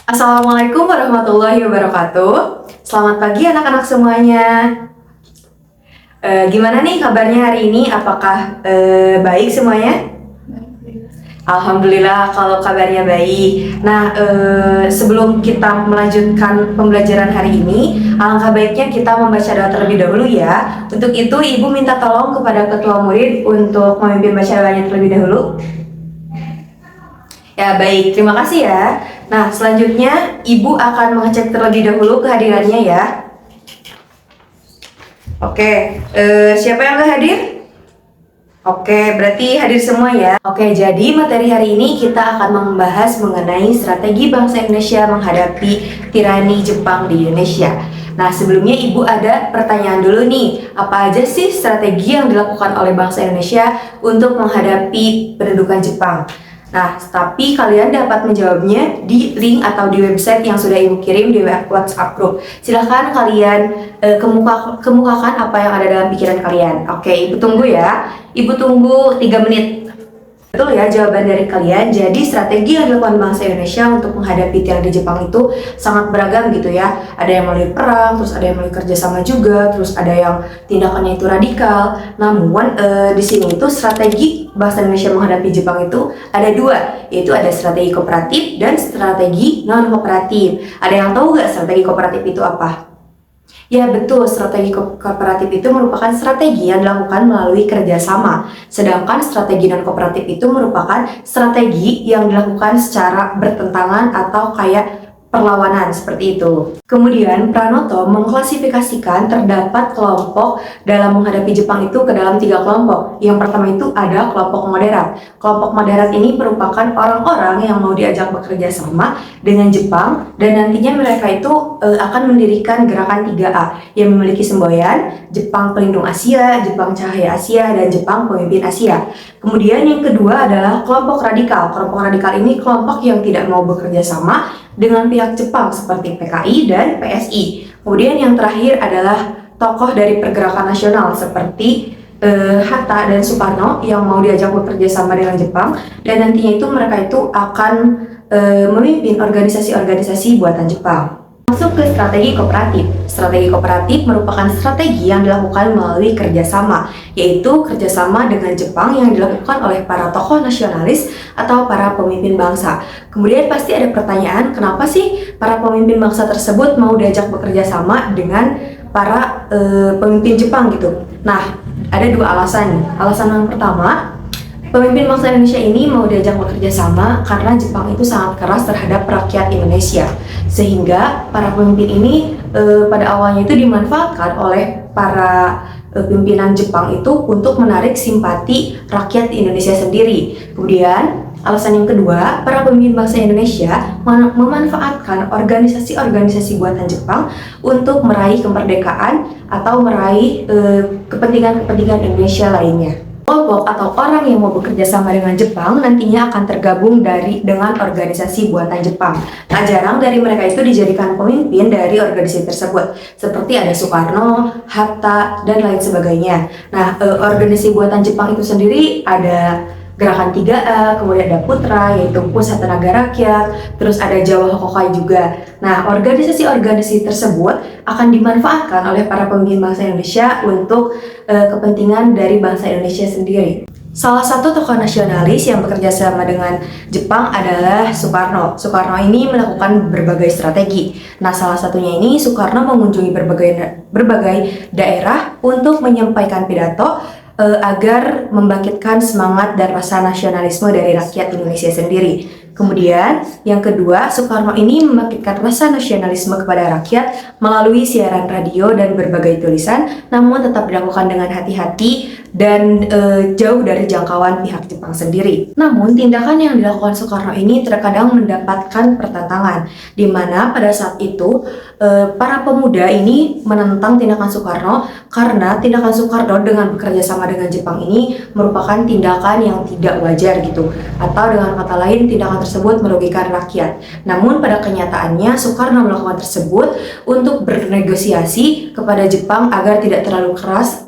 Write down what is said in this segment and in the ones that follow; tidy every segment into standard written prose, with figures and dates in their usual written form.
Assalamualaikum warahmatullahi wabarakatuh. Selamat pagi anak-anak semuanya. Gimana nih kabarnya hari ini? Apakah baik semuanya? Alhamdulillah kalau kabarnya baik. Nah, sebelum kita melanjutkan pembelajaran hari ini, alangkah baiknya kita membaca doa terlebih dahulu ya. Untuk itu, Ibu minta tolong kepada ketua murid untuk memimpin baca doanya terlebih dahulu. Ya, baik. Terima kasih ya. Nah, selanjutnya Ibu akan mengecek terlebih dahulu kehadirannya ya. Oke, siapa yang nggak hadir? Oke, berarti hadir semua ya. Oke, jadi materi hari ini kita akan membahas mengenai strategi bangsa Indonesia menghadapi tirani Jepang di Indonesia. Nah, sebelumnya Ibu ada pertanyaan dulu nih. Apa aja sih strategi yang dilakukan oleh bangsa Indonesia untuk menghadapi pendudukan Jepang? Nah, tapi kalian dapat menjawabnya di link atau di website yang sudah Ibu kirim di WhatsApp group. Silahkan kalian kemukakan apa yang ada dalam pikiran kalian. Oke, Ibu tunggu ya. Ibu tunggu 3 menit. Betul ya jawaban dari kalian. Jadi strategi yang dilakukan bangsa Indonesia untuk menghadapi tirani Jepang itu sangat beragam gitu ya. Ada yang melalui perang, terus ada yang melalui kerjasama juga, terus ada yang tindakannya itu radikal. Namun di sini itu strategi bangsa Indonesia menghadapi Jepang itu ada dua, yaitu ada strategi kooperatif dan strategi non kooperatif. Ada yang tahu nggak strategi kooperatif itu apa? Ya betul, strategi kooperatif itu merupakan strategi yang dilakukan melalui kerjasama. Sedangkan strategi non-kooperatif itu merupakan strategi yang dilakukan secara bertentangan atau kayak perlawanan seperti itu. Kemudian Pranoto mengklasifikasikan terdapat kelompok dalam menghadapi Jepang itu ke dalam 3 kelompok. Yang pertama itu ada kelompok moderat. Kelompok moderat ini merupakan orang-orang yang mau diajak bekerja sama dengan Jepang dan nantinya mereka itu akan mendirikan gerakan 3A yang memiliki semboyan Jepang Pelindung Asia, Jepang Cahaya Asia, dan Jepang Pemimpin Asia. Kemudian yang kedua adalah kelompok radikal. Kelompok radikal ini kelompok yang tidak mau bekerja sama dengan pihak Jepang seperti PKI dan PSI. Kemudian yang terakhir adalah tokoh dari pergerakan nasional seperti Hatta dan Soekarno yang mau diajak bekerja sama dengan Jepang dan nantinya itu mereka itu akan memimpin organisasi-organisasi buatan Jepang. Masuk ke strategi kooperatif. Strategi kooperatif merupakan strategi yang dilakukan melalui kerjasama, yaitu kerjasama dengan Jepang yang dilakukan oleh para tokoh nasionalis atau para pemimpin bangsa. Kemudian pasti ada pertanyaan, kenapa sih para pemimpin bangsa tersebut mau diajak bekerja sama dengan para pemimpin Jepang gitu? Nah, ada 2 alasan nih. Alasan yang pertama, pemimpin bangsa Indonesia ini mau diajak bekerja sama karena Jepang itu sangat keras terhadap rakyat Indonesia. Sehingga para pemimpin ini pada awalnya itu dimanfaatkan oleh para pimpinan Jepang itu untuk menarik simpati rakyat Indonesia sendiri. Kemudian alasan yang kedua, para pemimpin bangsa Indonesia memanfaatkan organisasi-organisasi buatan Jepang untuk meraih kemerdekaan atau meraih kepentingan-kepentingan Indonesia lainnya. Kelompok atau orang yang mau bekerja sama dengan Jepang nantinya akan tergabung dengan organisasi buatan Jepang. Tak jarang dari mereka itu dijadikan pemimpin dari organisasi tersebut, seperti ada Soekarno, Hatta, dan lain sebagainya. Nah, organisasi buatan Jepang itu sendiri ada Gerakan 3A, kemudian ada Putra, yaitu Pusat Tenaga Rakyat, terus ada Jawa Hokokai juga. Nah, organisasi-organisasi tersebut akan dimanfaatkan oleh para pemimpin bangsa Indonesia untuk kepentingan dari bangsa Indonesia sendiri. Salah satu tokoh nasionalis yang bekerja sama dengan Jepang adalah Soekarno. Soekarno ini melakukan berbagai strategi. Nah, salah satunya ini Soekarno mengunjungi berbagai daerah untuk menyampaikan pidato agar membangkitkan semangat dan rasa nasionalisme dari rakyat Indonesia sendiri. Kemudian, yang kedua, Soekarno ini membangkitkan rasa nasionalisme kepada rakyat melalui siaran radio dan berbagai tulisan, namun tetap dilakukan dengan hati-hati dan jauh dari jangkauan pihak Jepang sendiri. Namun, tindakan yang dilakukan Soekarno ini terkadang mendapatkan pertentangan, di mana pada saat itu para pemuda ini menentang tindakan Soekarno karena tindakan Soekarno dengan bekerja sama dengan Jepang ini merupakan tindakan yang tidak wajar gitu, atau dengan kata lain tindakan tersebut merugikan rakyat. Namun pada kenyataannya Soekarno melakukan tersebut untuk bernegosiasi kepada Jepang agar tidak terlalu keras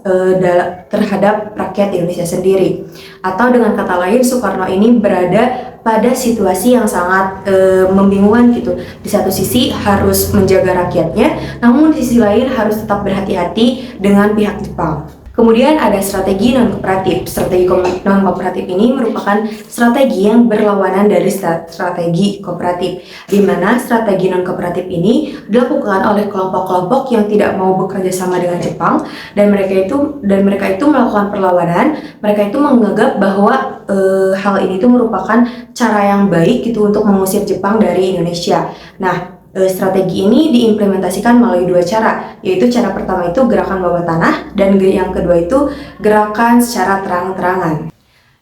terhadap terhadap rakyat Indonesia sendiri. Atau dengan kata lain, Soekarno ini berada pada situasi yang sangat membingungkan gitu. Di satu sisi harus menjaga rakyatnya, namun di sisi lain harus tetap berhati-hati dengan pihak Jepang. Kemudian ada strategi non-kooperatif. Strategi non-kooperatif ini merupakan strategi yang berlawanan dari strategi kooperatif, di mana strategi non-kooperatif ini dilakukan oleh kelompok-kelompok yang tidak mau bekerja sama dengan Jepang, dan mereka itu melakukan perlawanan. Mereka itu menganggap bahwa hal ini itu merupakan cara yang baik gitu untuk mengusir Jepang dari Indonesia. Nah, strategi ini diimplementasikan melalui dua cara, yaitu cara pertama itu gerakan bawah tanah, dan yang kedua itu gerakan secara terang-terangan.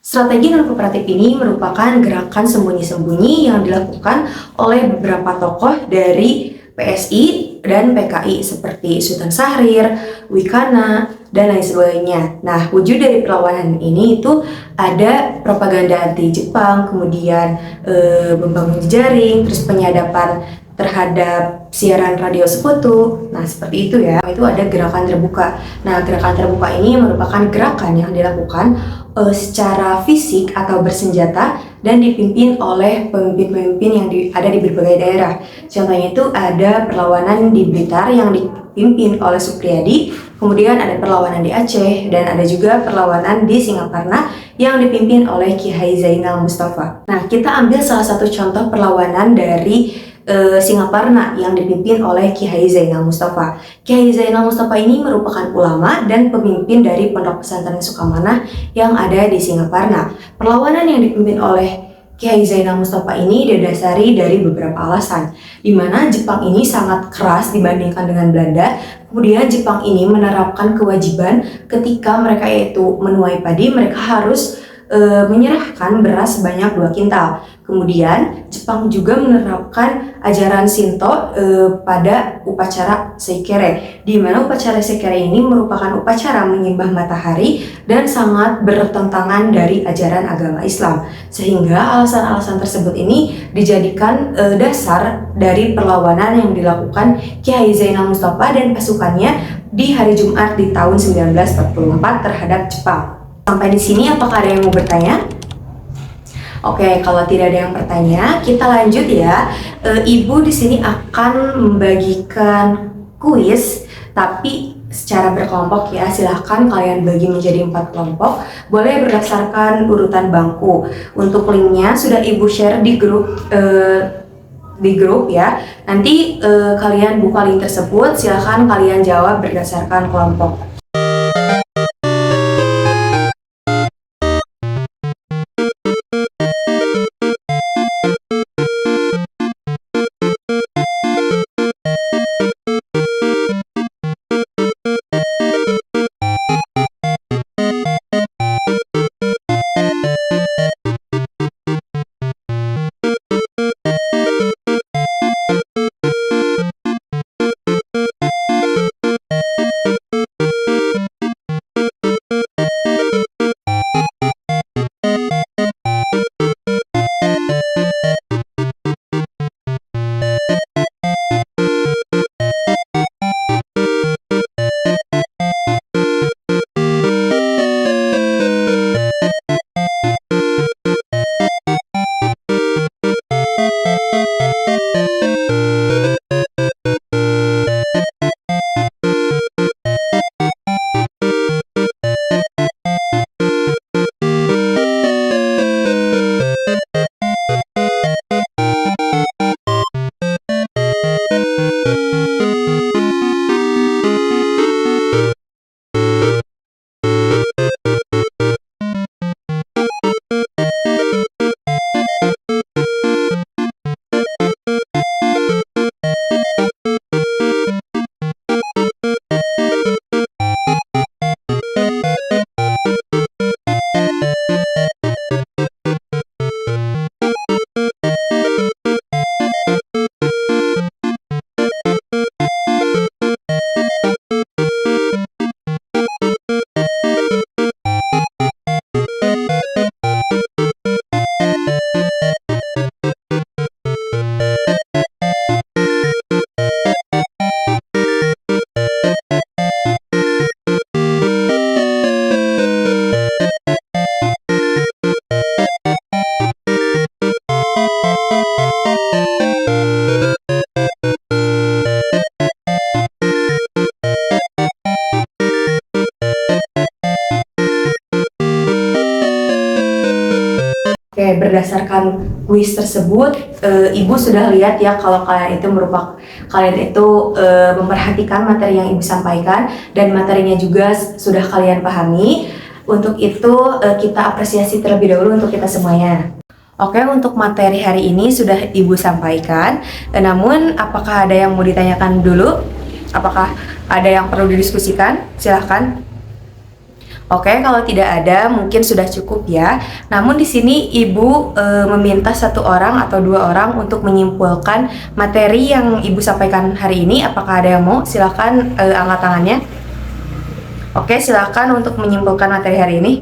Strategi non-kooperatif ini merupakan gerakan sembunyi-sembunyi yang dilakukan oleh beberapa tokoh dari PSI dan PKI seperti Sultan Syahrir, Wikana, dan lain sebagainya. Nah, wujud dari perlawanan ini itu ada propaganda anti-Jepang, kemudian membangun jejaring, terus penyadapan terhadap siaran radio sekutu. Nah, seperti itu ya. Itu ada gerakan terbuka. Nah, gerakan terbuka ini merupakan gerakan yang dilakukan secara fisik atau bersenjata dan dipimpin oleh pemimpin-pemimpin yang ada di berbagai daerah. Contohnya itu ada perlawanan di Blitar yang dipimpin oleh Supriyadi, kemudian ada perlawanan di Aceh, dan ada juga perlawanan di Singaparna yang dipimpin oleh Kiai Zainal Mustafa. Nah, kita ambil salah satu contoh perlawanan dari Singaparna yang dipimpin oleh Kiai Zainal Mustafa. Kiai Zainal Mustafa ini merupakan ulama dan pemimpin dari Pondok Pesantren Sukamanah yang ada di Singaparna. Perlawanan yang dipimpin oleh Kiai Zainal Mustafa ini didasari dari beberapa alasan, di mana Jepang ini sangat keras dibandingkan dengan Belanda. Kemudian Jepang ini menerapkan kewajiban ketika mereka yaitu menuai padi, mereka harus menyerahkan beras sebanyak 2 kintal. Kemudian Jepang juga menerapkan ajaran Shinto pada upacara Seikere, di mana upacara Seikere ini merupakan upacara menyembah matahari dan sangat bertentangan dari ajaran agama Islam. Sehingga alasan-alasan tersebut ini dijadikan dasar dari perlawanan yang dilakukan Kiai Zainal Mustafa dan pasukannya di hari Jumat di tahun 1944 terhadap Jepang. Sampai di sini apakah ada yang mau bertanya? Oke, kalau tidak ada yang bertanya, kita lanjut ya. Ibu di sini akan membagikan kuis, tapi secara berkelompok ya. Silahkan kalian bagi menjadi 4 kelompok. Boleh berdasarkan urutan bangku. Untuk linknya sudah ibu share di grup ya. Nanti kalian buka link tersebut. Silahkan kalian jawab berdasarkan kelompok. berdasarkan kuis tersebut, Ibu sudah lihat ya kalau kalian itu memperhatikan materi yang Ibu sampaikan dan materinya juga sudah kalian pahami. Untuk itu kita apresiasi terlebih dahulu untuk kita semuanya. Oke, untuk materi hari ini sudah Ibu sampaikan. Namun apakah ada yang mau ditanyakan dulu? Apakah ada yang perlu didiskusikan? Silahkan. Oke, kalau tidak ada mungkin sudah cukup ya. Namun di sini Ibu meminta 1 orang atau 2 orang untuk menyimpulkan materi yang Ibu sampaikan hari ini. Apakah ada yang mau? Silakan angkat tangannya. Oke, silakan untuk menyimpulkan materi hari ini.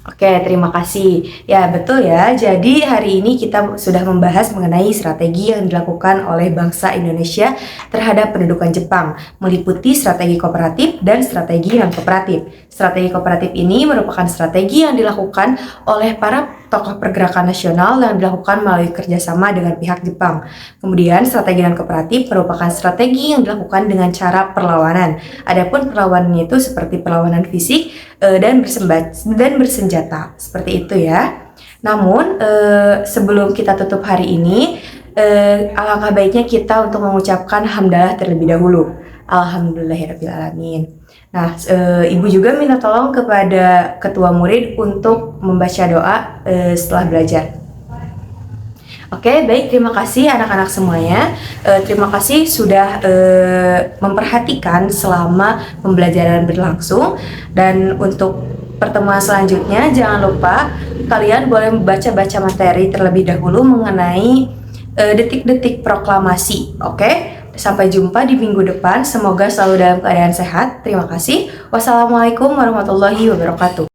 Oke, terima kasih. Ya, betul ya. Jadi hari ini kita sudah membahas mengenai strategi yang dilakukan oleh bangsa Indonesia terhadap pendudukan Jepang, meliputi strategi kooperatif dan strategi non-kooperatif. Strategi kooperatif ini merupakan strategi yang dilakukan oleh para tokoh pergerakan nasional yang dilakukan melalui kerjasama dengan pihak Jepang. Kemudian strategi non-kooperatif merupakan strategi yang dilakukan dengan cara perlawanan. Adapun perlawanannya itu seperti perlawanan fisik dan bersenjata, seperti itu ya. Namun sebelum kita tutup hari ini, alangkah baiknya kita untuk mengucapkan hamdalah terlebih dahulu. Alhamdulillahirrabbilalamin. Nah, Ibu juga minta tolong kepada ketua murid untuk membaca doa setelah belajar. Oke, baik, terima kasih anak-anak semuanya. Terima kasih sudah memperhatikan selama pembelajaran berlangsung. Dan untuk pertemuan selanjutnya, jangan lupa kalian boleh membaca-baca materi terlebih dahulu mengenai detik-detik proklamasi. Oke, sampai jumpa di minggu depan. Semoga selalu dalam keadaan sehat. Terima kasih. Wassalamualaikum warahmatullahi wabarakatuh.